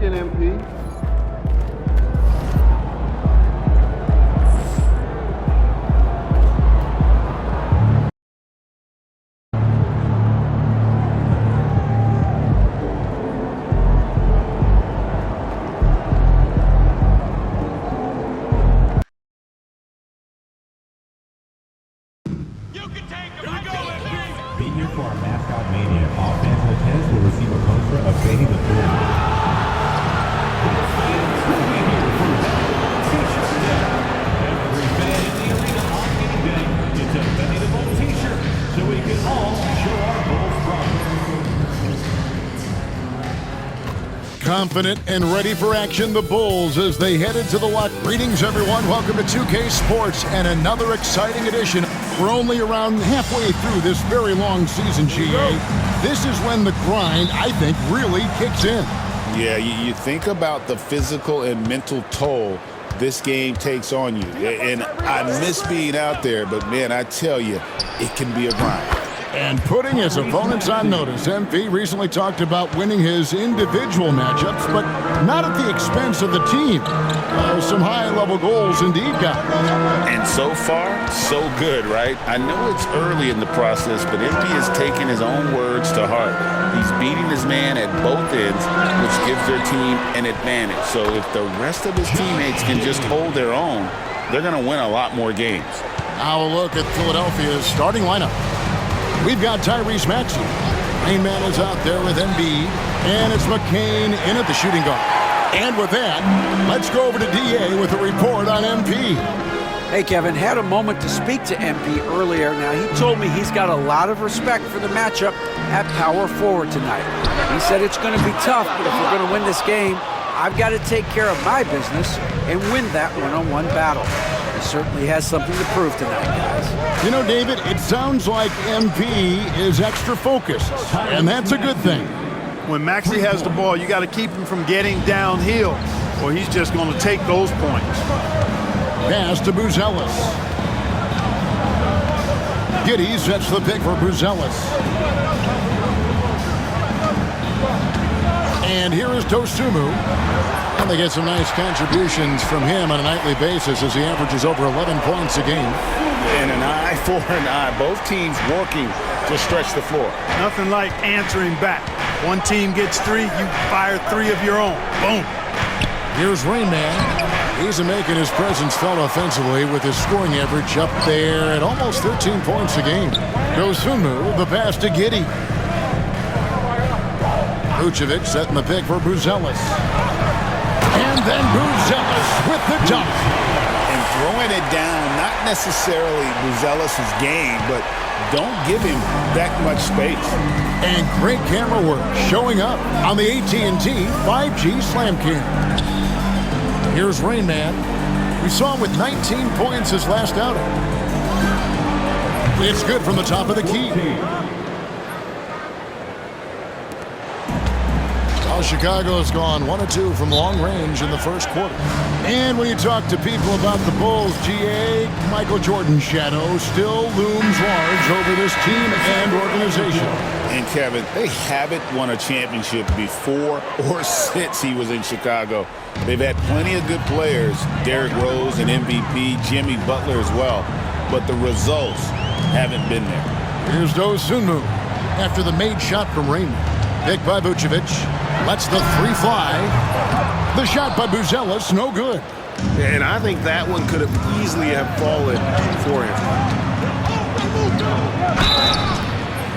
second, MP. Be here for our mascot mania. All fans in attendance will receive a poster of Benny the Bull. Every fan in the arena on game day gets a Benny the Bull t-shirt so we can all show our Bulls pride. Confident and ready for action, the Bulls as they headed to the lock. Greetings, everyone. Welcome to 2K Sports and another exciting edition. We're only around halfway through this very long season, GA. This is when the grind, I think, really kicks in. Yeah, you think about the physical and mental toll this game takes on you. And I miss being out there, but, man, I tell you, it can be a grind. And putting his opponents on notice, MP recently talked about winning his individual matchups, but not at the expense of the team. Some high-level goals indeed, guys. And so far, so good, right? I know it's early in the process, but MP has taken his own words to heart. He's beating his man at both ends, which gives their team an advantage. So if the rest of his teammates can just hold their own, they're going to win a lot more games. Now a look at Philadelphia's starting lineup. We've got Tyrese Maxey. Rain Man is out there with Embiid. And it's McCain in at the shooting guard. And with that, let's go over to DA with a report on MP. Hey, Kevin, had a moment to speak to MP earlier. Now, he told me he's got a lot of respect for the matchup at power forward tonight. He said it's going to be tough, but if we're going to win this game, I've got to take care of my business and win that one-on-one battle. He certainly has something to prove tonight, guys. You know, David, it sounds like MP is extra focused, and that's a good thing. When Maxey has the ball, you got to keep him from getting downhill, or he's just going to take those points. Pass to Buzelis. Giddey sets the pick for Buzelis. And here is Dosunmu. And they get some nice contributions from him on a nightly basis as he averages over 11 points a game. And an eye for an eye. Both teams working to stretch the floor. Nothing like answering back. One team gets three, you fire three of your own. Boom. Here's Rain Man. He's making his presence felt offensively with his scoring average up there at almost 13 points a game. Dosunmu, the pass to Giddey. Vucevic setting the pick for Buzelis. And then Buzelis with the dunk. And throwing it down, not necessarily Buzelis' game, but don't give him that much space. And great camera work showing up on the AT&T 5G Slam Cam. Here's Rain Man. We saw him with 19 points his last outing. It's good from the top of the key. Well, Chicago has gone 1-2 from long range in the first quarter. And when you talk to people about the Bulls, GA, Michael Jordan's shadow still looms large over this team and organization. And Kevin, they haven't won a championship before or since he was in Chicago. They've had plenty of good players, Derrick Rose and MVP, Jimmy Butler as well, but the results haven't been there. Here's Dosunmu after the made shot from Raymond. Picked by Vucevic. Lets the three fly. The shot by Buzelis, no good. And I think that one could have easily have fallen for him.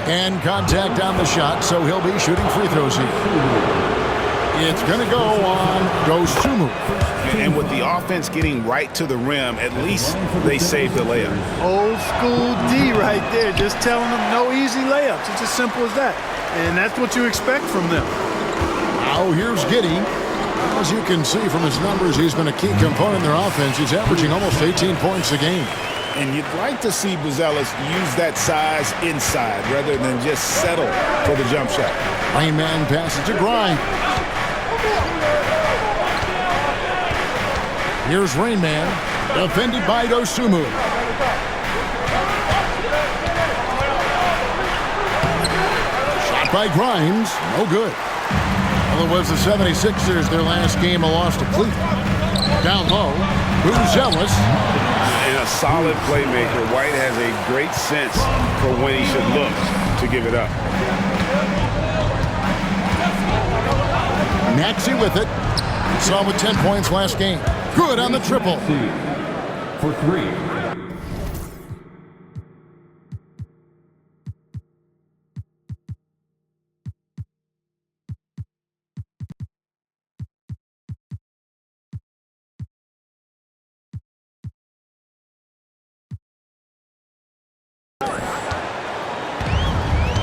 And contact on the shot, so he'll be shooting free throws here. It's going to go on Dosunmu. And with the offense getting right to the rim, at least they saved the layup. Old school D right there, just telling them no easy layups. It's as simple as that. And that's what you expect from them. Now here's Giddey. As you can see from his numbers, he's been a key component in their offense. He's averaging almost 18 points a game. And you'd like to see Buzelis use that size inside rather than just settle for the jump shot. Rain Man passes to Grimes. Here's Rain Man, defended by Dosunmu. Shot by Grimes, no good. Well, it was the 76ers, their last game, a loss to Cleveland. Down low, Buzelis. And a solid playmaker. White has a great sense for when he should look to give it up. Maxey with it. Saw him with 10 points last game. Good on the triple. For three.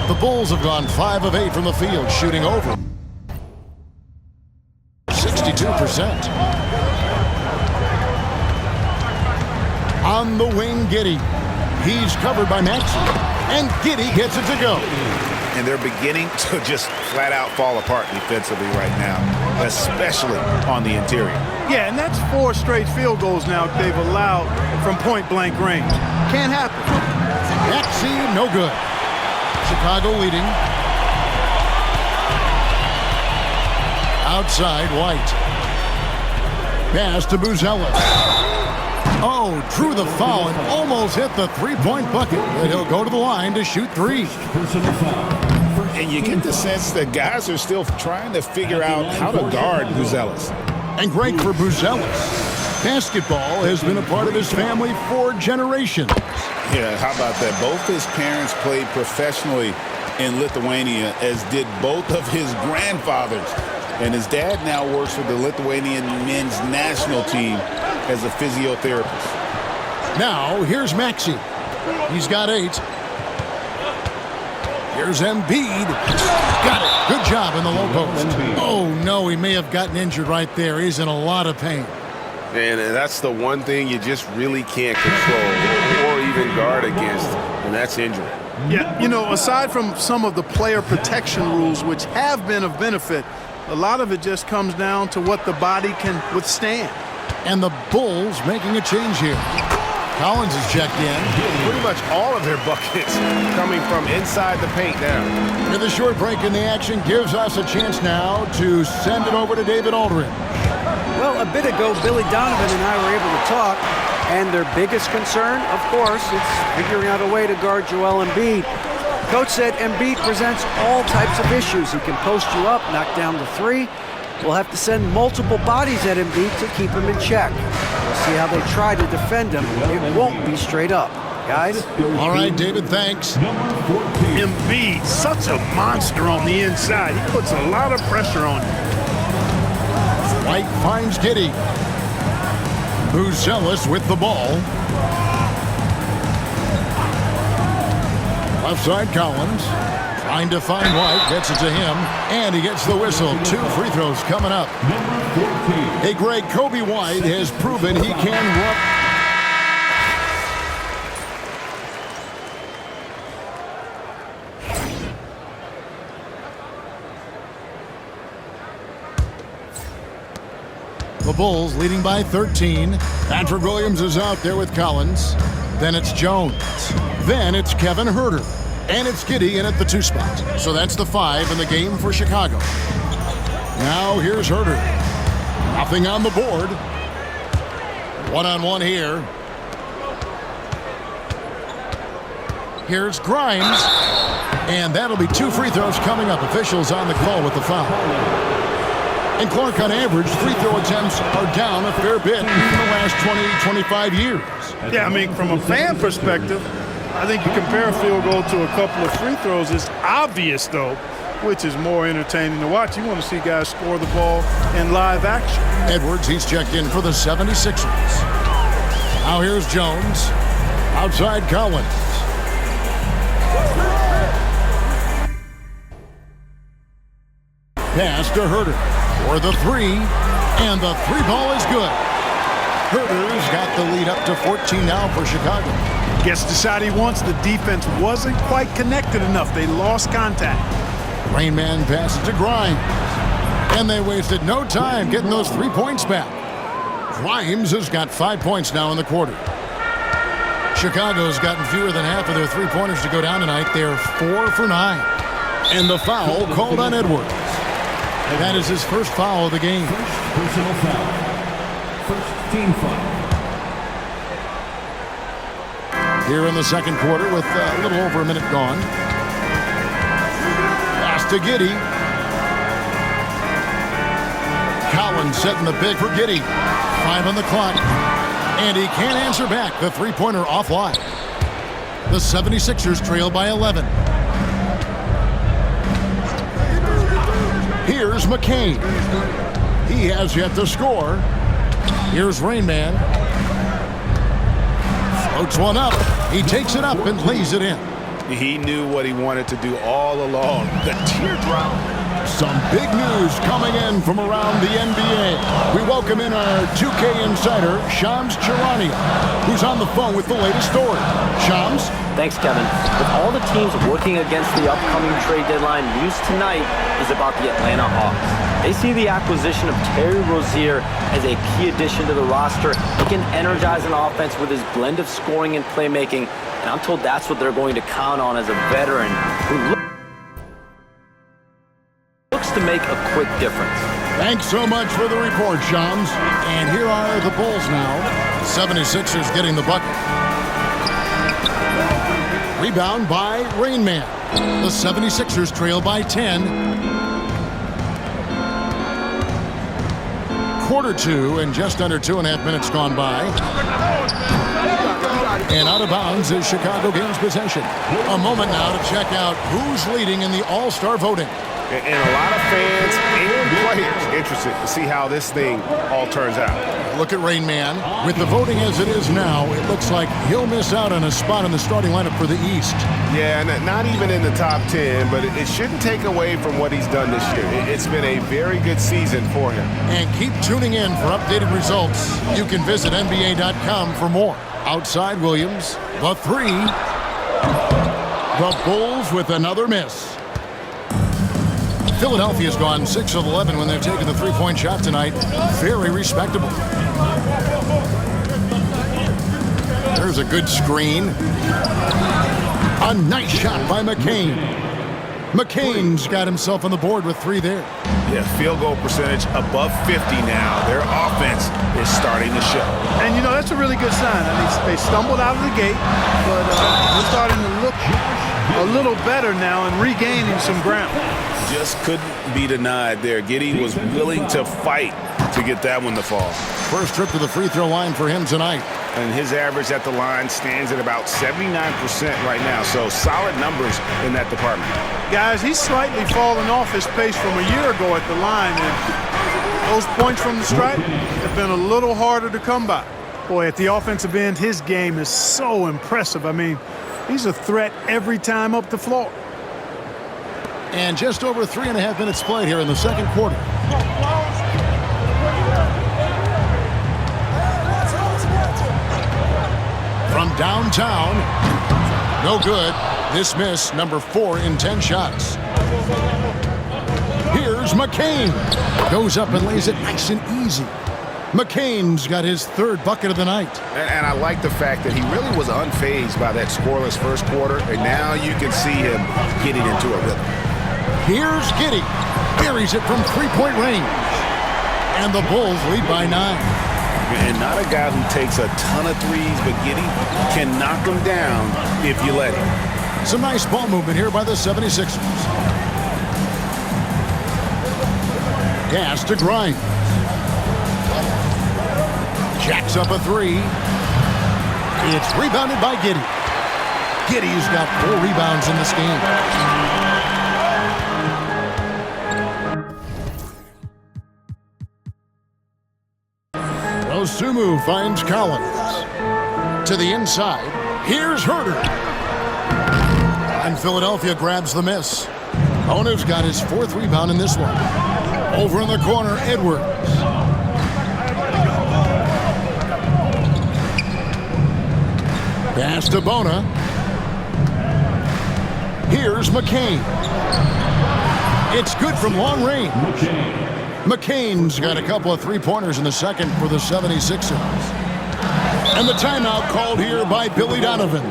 The Bulls have gone 5 of 8 from the field, shooting over 62%. On the wing, Giddey. He's covered by Maxey, and Giddey gets it to go. And they're beginning to just flat out fall apart defensively right now, especially on the interior. Yeah, and that's 4 straight field goals now they've allowed from point-blank range. Can't happen. Maxey, no good. Chicago leading. Outside, White. Pass to Buzelis. Oh, drew the foul and almost hit the three-point bucket. But he'll go to the line to shoot 3. Personal foul. And you get the sense that guys are still trying to figure out how to guard Buzelis. And great for Buzelis. Basketball has been a part of his family for generations. Yeah, how about that? Both his parents played professionally in Lithuania, as did both of his grandfathers. And his dad now works with the Lithuanian men's national team as a physiotherapist. Now, here's Maxey. He's got 8. Here's Embiid. Got it. Good job in the low post. Oh, no, he may have gotten injured right there. He's in a lot of pain. And that's the one thing you just really can't control or even guard against, and that's injury. Yeah, you know, aside from some of the player protection rules, which have been of benefit, a lot of it just comes down to what the body can withstand. And the Bulls making a change here. Collins is checked in. Pretty much all of their buckets coming from inside the paint now. With a short break in the action gives us a chance now to send it over to David Aldridge. Well, a bit ago, Billy Donovan and I were able to talk, and their biggest concern, of course, is figuring out a way to guard Joel Embiid. Coach said Embiid presents all types of issues. He can post you up, knock down the 3. We'll have to send multiple bodies at Embiid to keep him in check. We'll see how they try to defend him. It won't be straight up. Guys? All right, David, thanks. Number 14. Embiid, such a monster on the inside. He puts a lot of pressure on him. White finds Giddey. Buzelis with the ball. Left side, Collins. Trying to find White. Gets it to him. And he gets the whistle. 2 free throws coming up. Number 14. Hey, Greg, Kobe White has proven he can run. The Bulls leading by 13. Patrick Williams is out there with Collins. Then it's Jones. Then it's Kevin Huerter. And it's Giddey in at the 2 spot. So that's the 5 in the game for Chicago. Now here's Huerter. Nothing on the board. One-on-one here. Here's Grimes. And that'll be 2 free throws coming up. Officials on the call with the foul. And Clark, on average, free throw attempts are down a fair bit in the last 20, 25 years. Yeah, I mean, from a fan perspective, I think you compare a field goal to a couple of free throws. It's obvious, though, which is more entertaining to watch. You want to see guys score the ball in live action. Edwards, he's checked in for the 76ers. Now here's Jones. Outside Collins. Pass to Huerter. For the 3, and the 3 ball is good. Huerter's got the lead up to 14 now for Chicago. Gets the shot he wants. The defense wasn't quite connected enough. They lost contact. Rain Man passes to Grimes. And they wasted no time getting those 3 points back. Grimes has got 5 points now in the quarter. Chicago's gotten fewer than half of their 3-pointers to go down tonight. They're 4 for 9. And the foul called on Edwards. That is his first foul of the game. First personal foul. First team foul. Here in the second quarter with a little over a minute gone. Pass to Giddey. Collins setting the pick for Giddey. 5 on the clock. And he can't answer back. The three-pointer offline. The 76ers trail by 11. Here's McCain. He has yet to score. Here's Rain Man. Floats one up. He takes it up and lays it in. He knew what he wanted to do all along. The teardrop. Some big news coming in from around the NBA. We welcome in our 2K insider, Shams Charania, who's on the phone with the latest story. Shams? Thanks, Kevin. With all the teams working against the upcoming trade deadline, news tonight is about the Atlanta Hawks. They see the acquisition of Terry Rozier as a key addition to the roster. He can energize an offense with his blend of scoring and playmaking, and I'm told that's what they're going to count on as a veteran who looks to make a quick difference. Thanks so much for the report, Shams. And here are the Bulls now. The 76ers getting the bucket. Rebound by Rain Man. The 76ers trail by 10. Quarter two and just under 2.5 minutes gone by. And out of bounds is Chicago gains possession. A moment now to check out who's leading in the All-Star voting. And a lot of fans and players interested to see how this thing all turns out. Look at Rain Man. With the voting as it is now, it looks like he'll miss out on a spot in the starting lineup for the East. Yeah, not even in the top 10, but it shouldn't take away from what he's done this year. It's been a very good season for him. And keep tuning in for updated results. You can visit NBA.com for more. Outside Williams, the three. The Bulls with another miss. Philadelphia's gone 6 of 11 when they've taken the three-point shot tonight. Very respectable. There's a good screen. A nice shot by McCain. McCain's got himself on the board with 3 there. Yeah, field goal percentage above 50 now. Their offense is starting to show. And, you know, that's a really good sign. I mean, they stumbled out of the gate, but they're starting to look a little better now and regaining some ground. Just couldn't be denied there. Giddey was willing to fight to get that one to fall. First trip to the free throw line for him tonight. And his average at the line stands at about 79% right now. So solid numbers in that department. Guys, he's slightly fallen off his pace from a year ago at the line. And those points from the stripe have been a little harder to come by. Boy, at the offensive end, his game is so impressive. I mean, he's a threat every time up the floor. And just over 3.5 minutes played here in the second quarter. From downtown, no good. This miss, number 4 in 10 shots. Here's McCain. Goes up and lays it nice and easy. McCain's got his 3rd bucket of the night. And I like the fact that he really was unfazed by that scoreless first quarter. And now you can see him getting into a rhythm. Here's Giddey. Buries it from 3-point range. And the Bulls lead by 9. And not a guy who takes a ton of threes, but Giddey can knock them down if you let him. Some nice ball movement here by the 76ers. Pass to Grimes. Jacks up a 3. It's rebounded by Giddey. Giddey's got 4 rebounds in this game. Sumu finds Collins. To the inside. Here's Herter. And Philadelphia grabs the miss. Ono's got his 4th rebound in this one. Over in the corner, Edwards. Pass to Bona. Here's McCain. It's good from long range. McCain's got a couple of 3-pointers in the second for the 76ers. And the timeout called here by Billy Donovan.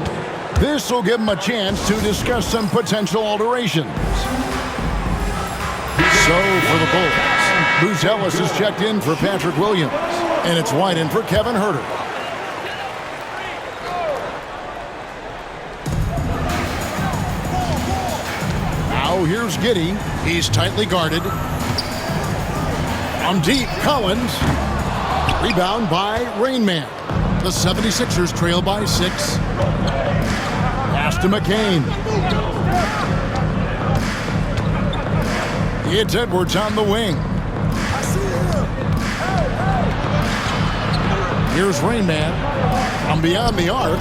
This will give him a chance to discuss some potential alterations. So for the Bulls, Booz Ellis is checked in for Patrick Williams, and it's White in for Kevin Huerter. Now here's Giddey. He's tightly guarded. On deep, Collins. Rebound by Rainman. The 76ers trail by 6. Pass to McCain. It's Edwards on the wing. Here's Rainman from beyond the arc.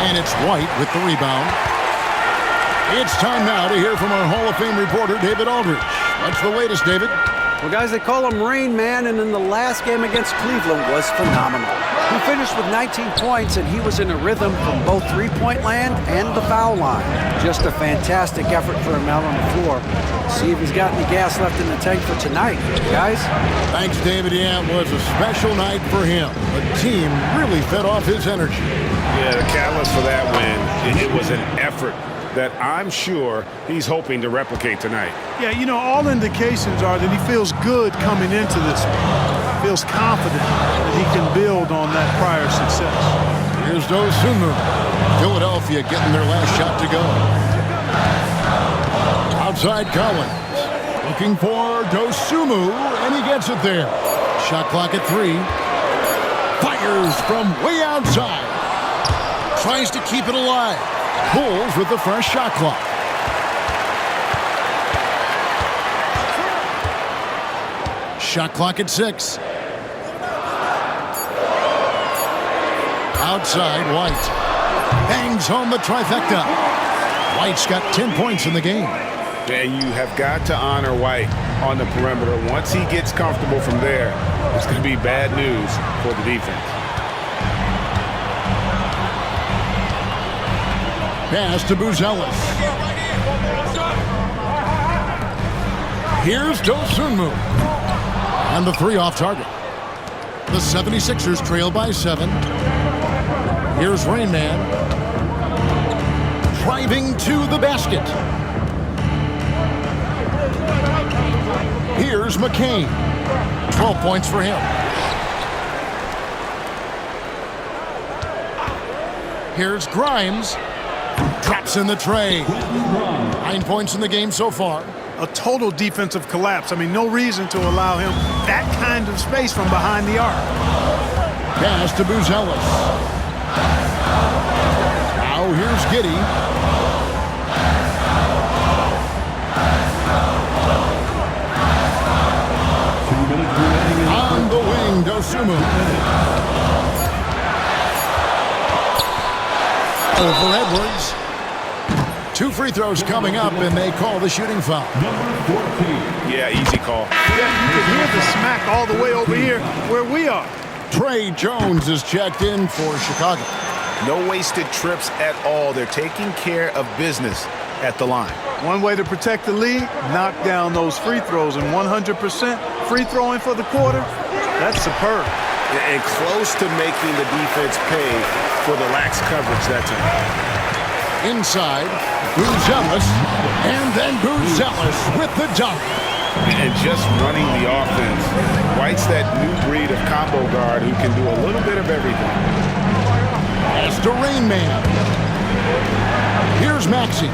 And it's White with the rebound. It's time now to hear from our Hall of Fame reporter, David Aldridge. What's the latest, David? Well, guys, they call him Rain Man, and in the last game against Cleveland was phenomenal. He finished with 19 points, and he was in a rhythm from both three-point land and the foul line. Just a fantastic effort for him out on the floor. See if he's got any gas left in the tank for tonight, guys. Thanks, David. Yeah, it was a special night for him. The team really fed off his energy. Yeah, the catalyst for that win, it was an effort that I'm sure he's hoping to replicate tonight. Yeah, you know, all indications are that he feels good coming into this one. Feels confident that he can build on that prior success. Here's Dosunmu. Philadelphia getting their last shot to go. Outside Collins. Looking for Dosunmu, and he gets it there. Shot clock at 3. Fires from way outside. Tries to keep it alive. Bulls with the fresh shot clock. Shot clock at 6. Outside, White. Bangs home the trifecta. White's got 10 points in the game. And you have got to honor White on the perimeter. Once he gets comfortable from there, it's going to be bad news for the defense. Pass to Booz Ellis. Here's Dosunmu. And the 3 off target. The 76ers trail by 7. Here's Rainman. Driving to the basket. Here's McCain. 12 points for him. Here's Grimes. Drops in the tray. 9 points in the game so far. A total defensive collapse. I mean, no reason to allow him that kind of space from behind the arc. Pass to Booz Ellis. Now here's Giddey. On the wing, Dosunmu. Over Edwards. 2 free throws coming up, and they call the shooting foul. Yeah, easy call. Yeah, you can hear the smack all the way over here where we are. Trey Jones is checked in for Chicago. No wasted trips at all. They're taking care of business at the line. One way to protect the lead, knock down those free throws, and 100% free throwing for the quarter, that's superb. And close to making the defense pay for the lax coverage that time. Inside, Booz Ellis, and then Booz Ellis with the dunk. And just running the offense. White's that new breed of combo guard who can do a little bit of everything. As to Rainman. Here's Maxey.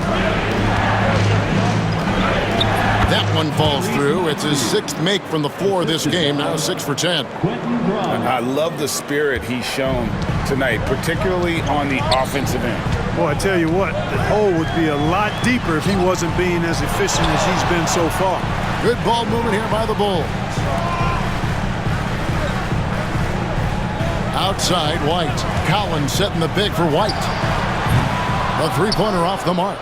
That one falls through. It's his 6th make from the floor this game, now 6 for 10. I love the spirit he's shown tonight, particularly on the offensive end. Boy, I tell you what, the hole would be a lot deeper if he wasn't being as efficient as he's been so far. Good ball movement here by the Bulls. Outside, White. Collins setting the big for White. The three-pointer off the mark.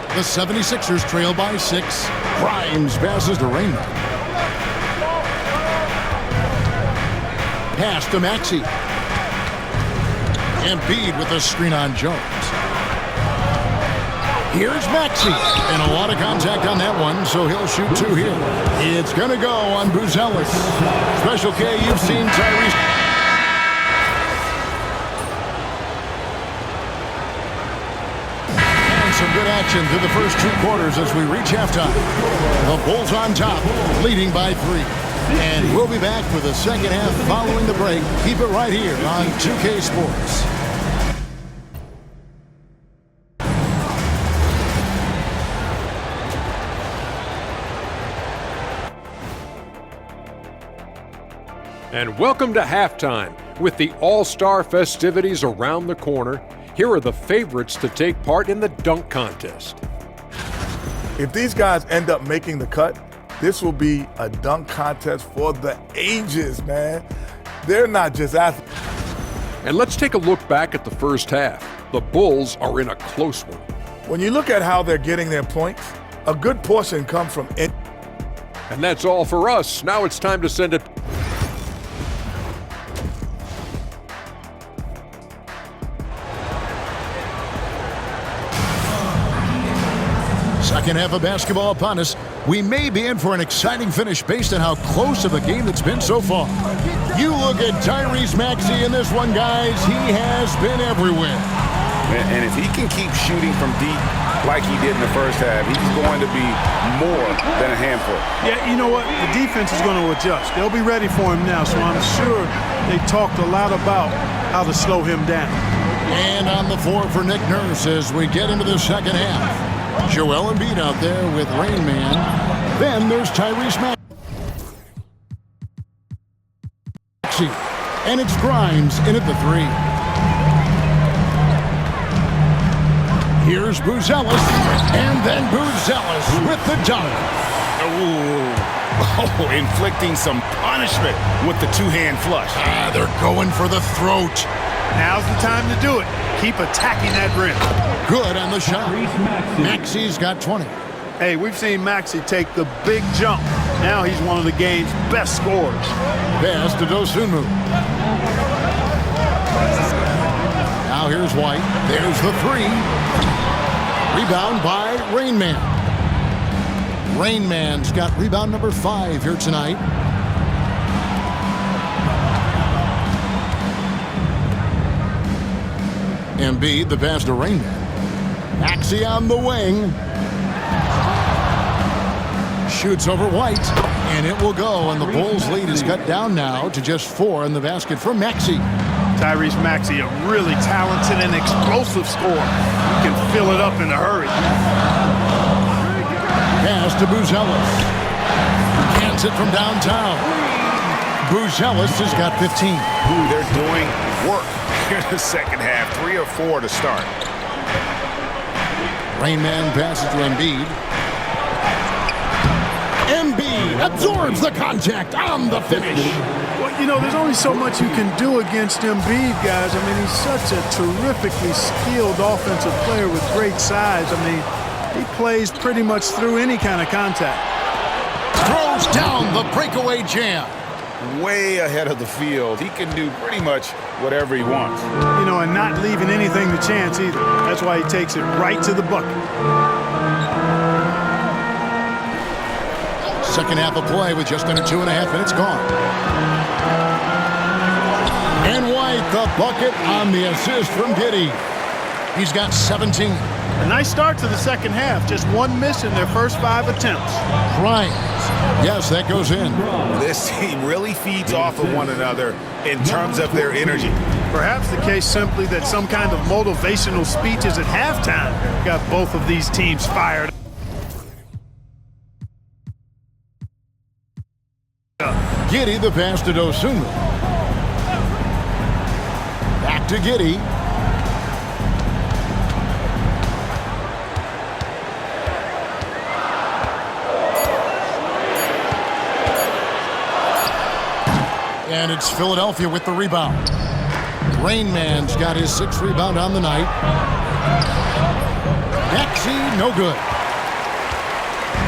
The 76ers trail by 6. Grimes passes to Rainman. Pass to Maxey. Embiid with a screen on Jones. Here's Maxey. And a lot of contact on that one, so he'll shoot 2 here. It's going to go on Booz Ellis. Special K, you've seen Tyrese. And some good action through the first 2 quarters as we reach halftime. The Bulls on top, leading by 3. And we'll be back for the second half following the break. Keep it right here on 2K Sports. And welcome to halftime. With the All-Star festivities around the corner, here are the favorites to take part in the dunk contest. If these guys end up making the cut, this will be a dunk contest for the ages, man. They're not just athletes. And let's take a look back at the first half. The Bulls are in a close one. When you look at how they're getting their points, a good portion comes from it. And that's all for us. Now it's time to send it. Second half of basketball upon us. We may be in for an exciting finish based on how close of a game it's been so far. You look at Tyrese Maxey in this one, guys. He has been everywhere. And if he can keep shooting from deep like he did in the first half, he's going to be more than a handful. Yeah, you know what? The defense is going to adjust. They'll be ready for him now, so I'm sure they talked a lot about how to slow him down. And on the floor for Nick Nurse as we get into the second half. Joel Embiid out there with Rain Man. Then there's Tyrese Maxey. And it's Grimes in at the 3. Here's Buzelis. And then Buzelis with the dunk. Oh, inflicting some punishment with the two-hand flush. They're going for the throat. Now's the time to do it. Keep attacking that rim. Good on the shot. Maxey's got 20. Hey, we've seen Maxey take the big jump. Now he's one of the game's best scorers. Pass to Dosunmu. Now here's White. There's the 3. Rebound by Rain Man. Rain Man's got rebound number 5 here tonight. Embiid, the pass to Rain Man. Maxey on the wing. Shoots over White, and it will go. And the Bulls' lead is cut down now to just 4 in the basket for Maxey. Tyrese Maxey, a really talented and explosive scorer. He can fill it up in a hurry. Pass to Buzelis. Cans it from downtown. Buzelis has got 15. They're doing work here in the second half. 3 or 4 to start. Rain Man passes to Embiid. Embiid absorbs the contact on the finish. Well, you know, there's only so much you can do against Embiid, guys. I mean, he's such a terrifically skilled offensive player with great size. I mean, he plays pretty much through any kind of contact. Throws down the breakaway jam. Way ahead of the field. He can do pretty much whatever he wants. You know, and not leaving anything to chance either. That's why he takes it right to the bucket. Second half of play with just under 2.5 minutes gone. And White, the bucket on the assist from Giddey. He's got 17. A nice start to the second half. Just 1 miss in their first 5 attempts. Grimes. Yes, that goes in. This team really feeds off of one another in terms of their energy. Perhaps the case simply that some kind of motivational speeches at halftime got both of these teams fired. Giddey, the pass to Dosunmu. Back to Giddey. And it's Philadelphia with the rebound. Rain Man's got his 6th rebound on the night. Maxey, no good.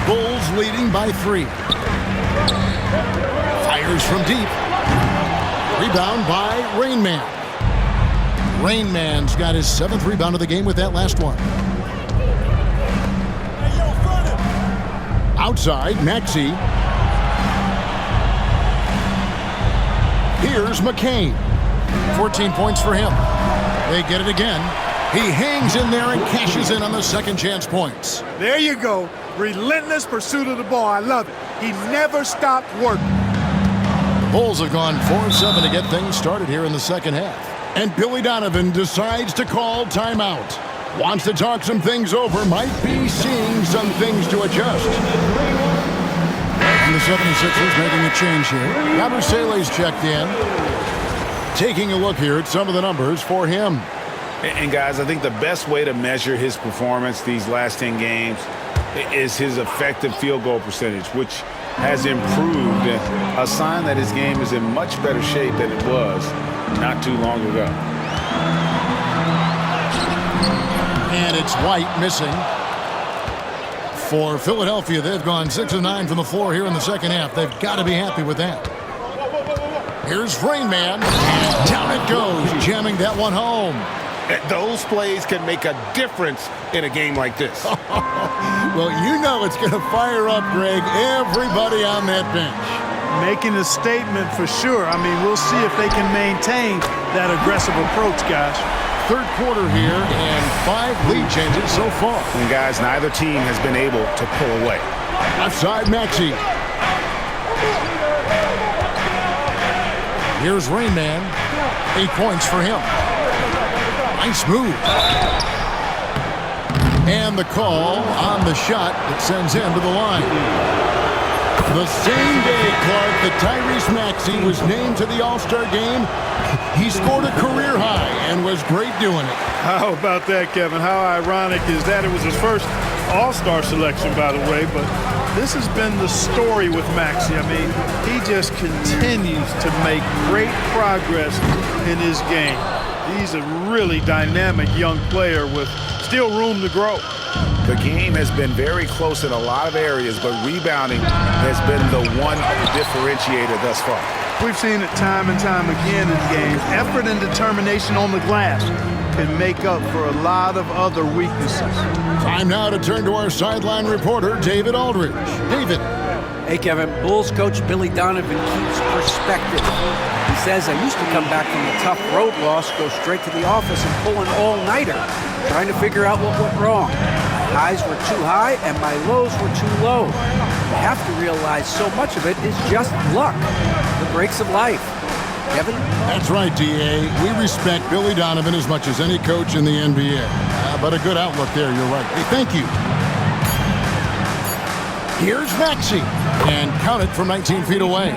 Bulls leading by 3. Fires from deep. Rebound by Rain Man. Rain Man's got his 7th rebound of the game with that last one. Outside, Maxey. Here's McCain. 14 points for him. They get it again. He hangs in there and cashes in on the second chance points. There you go. Relentless pursuit of the ball. I love it. He never stopped working. The Bulls have gone 4-7 to get things started here in the second half. And Billy Donovan decides to call timeout. Wants to talk some things over. Might be seeing some things to adjust. And the 76ers making a change here. Yabusele's checked in. Taking a look here at some of the numbers for him. And guys, I think the best way to measure his performance these last 10 games is his effective field goal percentage, which has improved, a sign that his game is in much better shape than it was not too long ago. And it's White missing. For Philadelphia, they've gone 6 of 9 from the floor here in the second half. They've got to be happy with that. Here's Rain Man, and down it goes, jamming that one home. Those plays can make a difference in a game like this. Well, you know it's going to fire up, Greg, everybody on that bench. Making a statement for sure. I mean, we'll see if they can maintain that aggressive approach, guys. Third quarter here and 5 lead changes so far. And guys, neither team has been able to pull away. Left side, Maxey. Here's Rain Man. 8 points for him. Nice move. And the call on the shot that sends him to the line. The same day, Clark, that Tyrese Maxey was named to the All-Star game, he scored a career high and was great doing it. How about that, Kevin? How ironic is that? It was his first All-Star selection, by the way, but this has been the story with Maxey. I mean, he just continues to make great progress in his game. He's a really dynamic young player with still room to grow. The game has been very close in a lot of areas, but rebounding has been the one differentiator thus far. We've seen it time and time again in games. Effort and determination on the glass can make up for a lot of other weaknesses. Time now to turn to our sideline reporter, David Aldridge. David. Hey, Kevin. Bulls coach Billy Donovan keeps perspective. He says, I used to come back from a tough road loss, go straight to the office and pull an all-nighter, trying to figure out what went wrong. My highs were too high and my lows were too low. You have to realize so much of it is just luck, the breaks of life. Kevin? That's right, D.A. We respect Billy Donovan as much as any coach in the NBA. But a good outlook there, you're right. Hey, thank you. Here's Maxey, and count it from 19 feet away.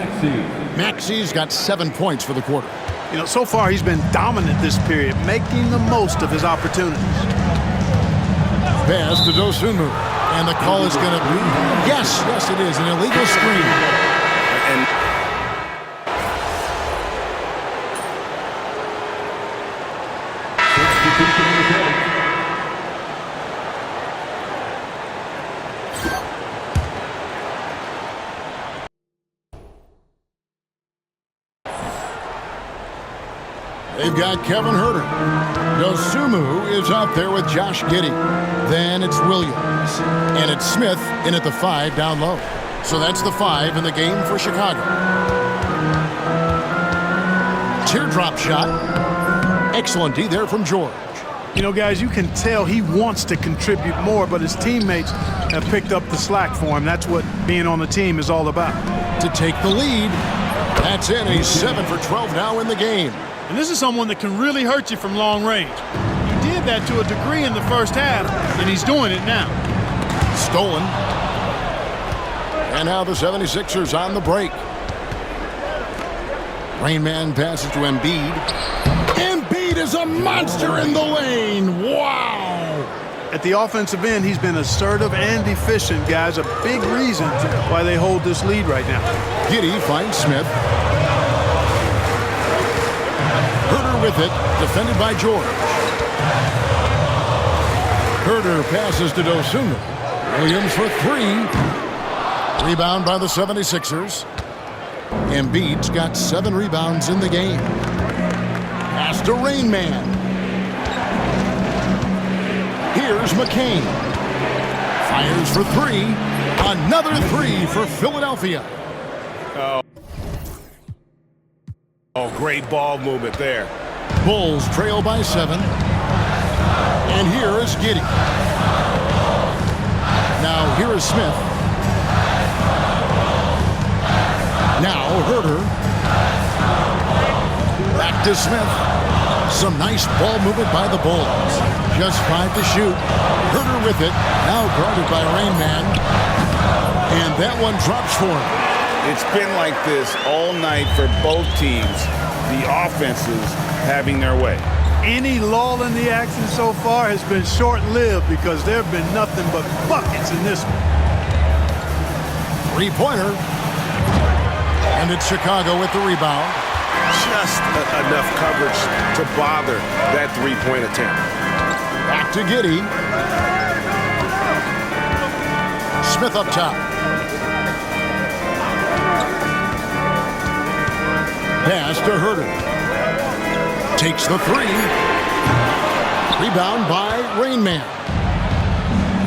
Maxey's got 7 points for the quarter. You know, so far he's been dominant this period, making the most of his opportunities. Pass to Dosunmu, and the call is going to be, yes, it is, an illegal screen. They've got Kevin Huerter. Dosunmu is out there with Josh Giddey. Then it's Williams. And it's Smith in at the 5 down low. So that's the 5 in the game for Chicago. Teardrop shot. Excellent D there from George. You know, guys, you can tell he wants to contribute more, but his teammates have picked up the slack for him. That's what being on the team is all about. To take the lead. That's it. He's 7 for 12 now in the game. And this is someone that can really hurt you from long range. He did that to a degree in the first half, and he's doing it now. Stolen. And now the 76ers on the break. Rain Man passes to Embiid. Embiid is a monster in the lane. Wow. At the offensive end, he's been assertive and efficient, guys. A big reason why they hold this lead right now. Giddey finds Smith. Huerter with it, defended by George. Huerter passes to Dosunmu. Williams for 3. Rebound by the 76ers. Embiid's got 7 rebounds in the game. Pass to Rain Man. Here's McCain. Fires for 3. Another 3 for Philadelphia. Oh, great ball movement there. Bulls trail by 7. And here is Giddey. Now here is Smith. Now Herder. Back to Smith. Some nice ball movement by the Bulls. Just 5 to shoot. Herder with it. Now guarded by Rain Man. And that one drops for him. It's been like this all night for both teams. The offenses having their way. Any lull in the action so far has been short-lived because there have been nothing but buckets in this one. Three-pointer. And it's Chicago with the rebound. Just enough coverage to bother that three-point attempt. Back to Giddey. Smith up top. Pass to Herder. Takes the three. Rebound by Rain Man.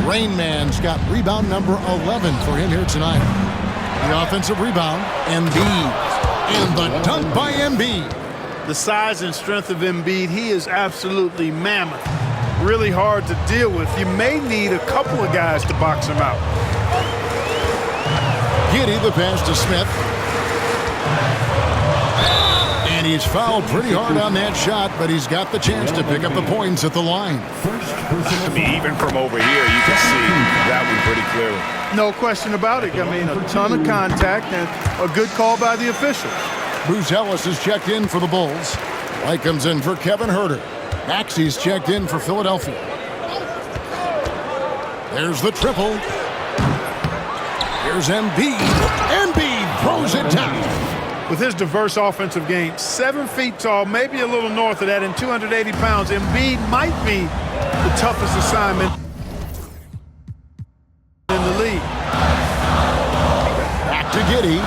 Rain Man's got rebound number 11 for him here tonight. The offensive rebound, Embiid. And the dunk by Embiid. The size and strength of Embiid, he is absolutely mammoth. Really hard to deal with. You may need a couple of guys to box him out. Giddey, the pass to Smith. And he's fouled pretty hard on that shot, but he's got the chance to pick up the points at the line. I mean, even from over here, you can see that one pretty clearly. No question about it. I mean, a ton of contact and a good call by the official. Buzelis is checked in for the Bulls. White comes in for Kevin Herder. Maxey's checked in for Philadelphia. There's the triple. Here's Embiid. Embiid throws it down. With his diverse offensive game, 7 feet tall, maybe a little north of that, and 280 pounds, Embiid might be the toughest assignment in the league. Back to Giddey.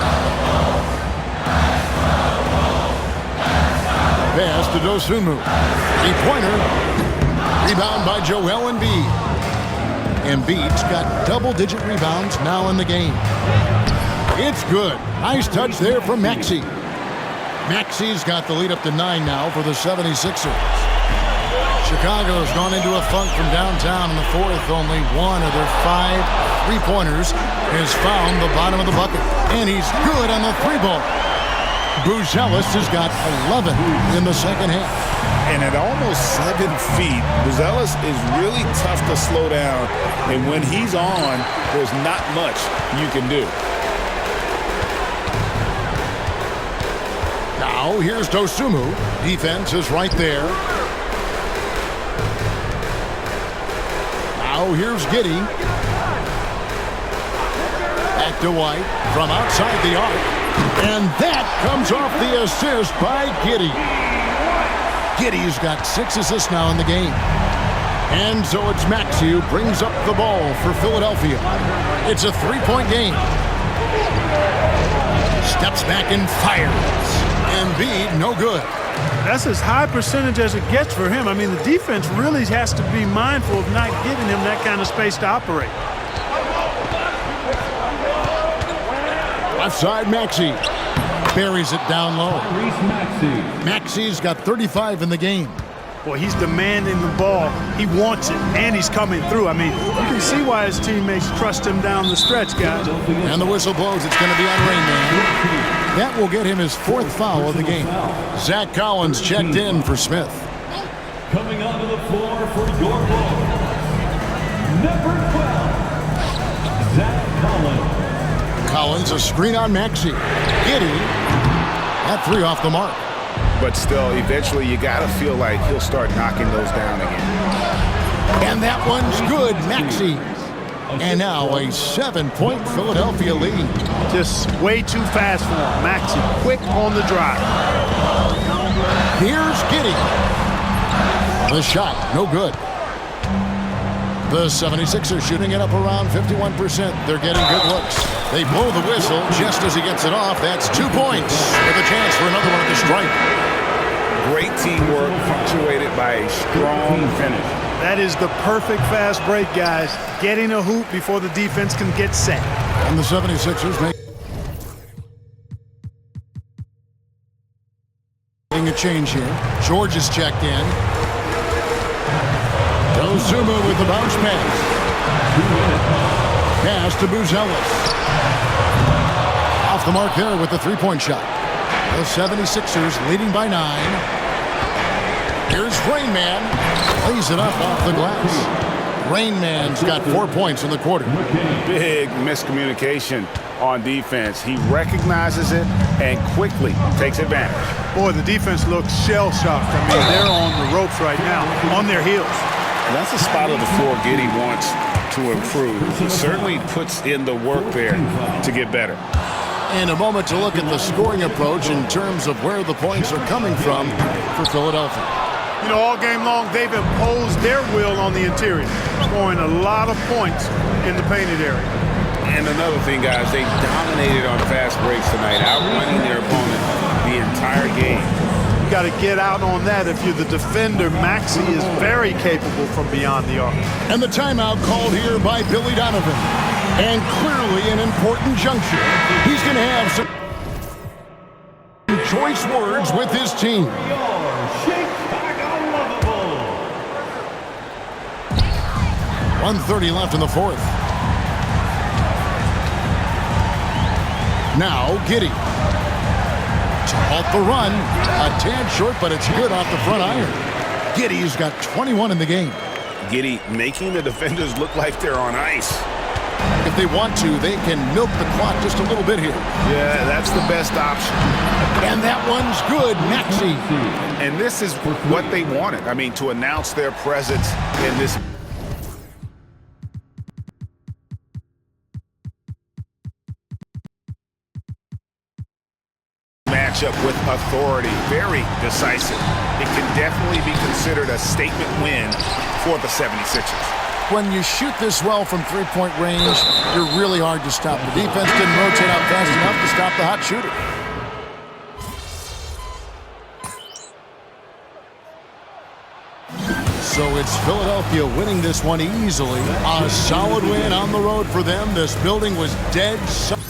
Pass to Dosunmu. Three-pointer. Rebound by Joel Embiid. Embiid's got double-digit rebounds now in the game. It's good. Nice touch there from Maxey. Maxey's got the lead up to 9 now for the 76ers. Chicago's gone into a funk from downtown in the fourth. Only one of their 5 three-pointers has found the bottom of the bucket. And he's good on the three-ball. Buzelis has got 11 in the second half. And at almost 7 feet, Buzelis is really tough to slow down. And when he's on, there's not much you can do. Now here's Dosunmu. Defense is right there. Now here's Giddey. Back to White from outside the arc. And that comes off the assist by Giddey. Giddey's got 6 assists now in the game. And so it's Maxey who brings up the ball for Philadelphia. It's a 3-point game. Steps back and fires. Embiid, no good. That's as high percentage as it gets for him. I mean, the defense really has to be mindful of not giving him that kind of space to operate. Left side, Maxey. Buries it down low. Maxey's got 35 in the game. Boy, he's demanding the ball. He wants it, and he's coming through. I mean, you can see why his teammates trust him down the stretch, guys. And the whistle blows. It's going to be on Rain Man. That will get him his 4th foul of the game. Zach Collins checked in for Smith. Coming onto the floor for your ball, number 12, Zach Collins. Collins, a screen on Maxey. Giddey, that 3 off the mark. But still, eventually you got to feel like he'll start knocking those down again. And that one's good, Maxey. And now a 7-point Philadelphia lead. Just way too fast for him. Maxey, quick on the drive. Here's Giddey. The shot, no good. The 76ers shooting it up around 51%. They're getting good looks. They blow the whistle just as he gets it off. That's 2 points with a chance for another one at the stripe. Great teamwork punctuated by a strong finish. That is the perfect fast break, guys. Getting a hoop before the defense can get set. And the 76ers making a change here. George is checked in. Ozuma with the bounce pass. Pass to Buzelis. Off the mark there with the three-point shot. The 76ers leading by 9. Here's Rain Man. Lays it up off the glass. Rain Man's got 4 points in the quarter. Big miscommunication on defense. He recognizes it and quickly takes advantage. Boy, the defense looks shell-shocked. I mean, they're on the ropes right now, on their heels. And that's a spot of the floor Giddey wants to improve. He certainly puts in the work there to get better. And a moment to look at the scoring approach in terms of where the points are coming from for Philadelphia. You know, all game long, they've imposed their will on the interior, scoring a lot of points in the painted area. And another thing, guys, they dominated on fast breaks tonight, outrunning their opponent the entire game. You got to get out on that if you're the defender. Maxey is very capable from beyond the arc. And the timeout called here by Billy Donovan. And clearly an important juncture. He's going to have some choice words with his team. 1:30 left in the fourth. Now Giddey. To halt the run. A tad short, but it's good off the front iron. Giddey's got 21 in the game. Giddey making the defenders look like they're on ice. If they want to, they can milk the clock just a little bit here. Yeah, that's the best option. And that one's good, Maxey. And this is what they wanted. I mean, to announce their presence in this matchup with authority. Very decisive. It can definitely be considered a statement win for the 76ers. When you shoot this well from three-point range, you're really hard to stop. The defense didn't rotate out fast enough to stop the hot shooter. So it's Philadelphia winning this one easily. A solid win on the road for them. This building was dead solid.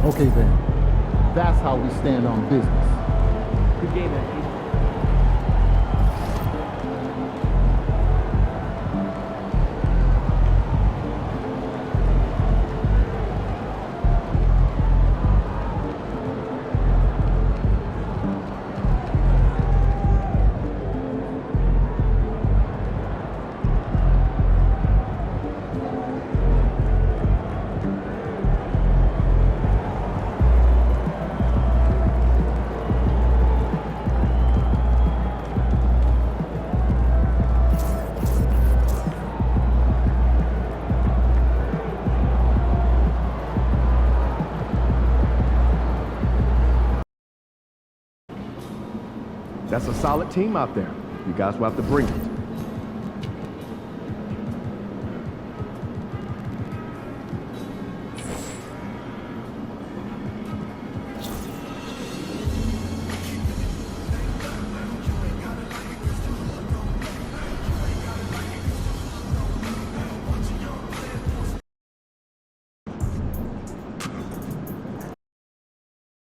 Okay, then. That's how we stand on business. Good game, MP. That's a solid team out there. You guys will have to bring it.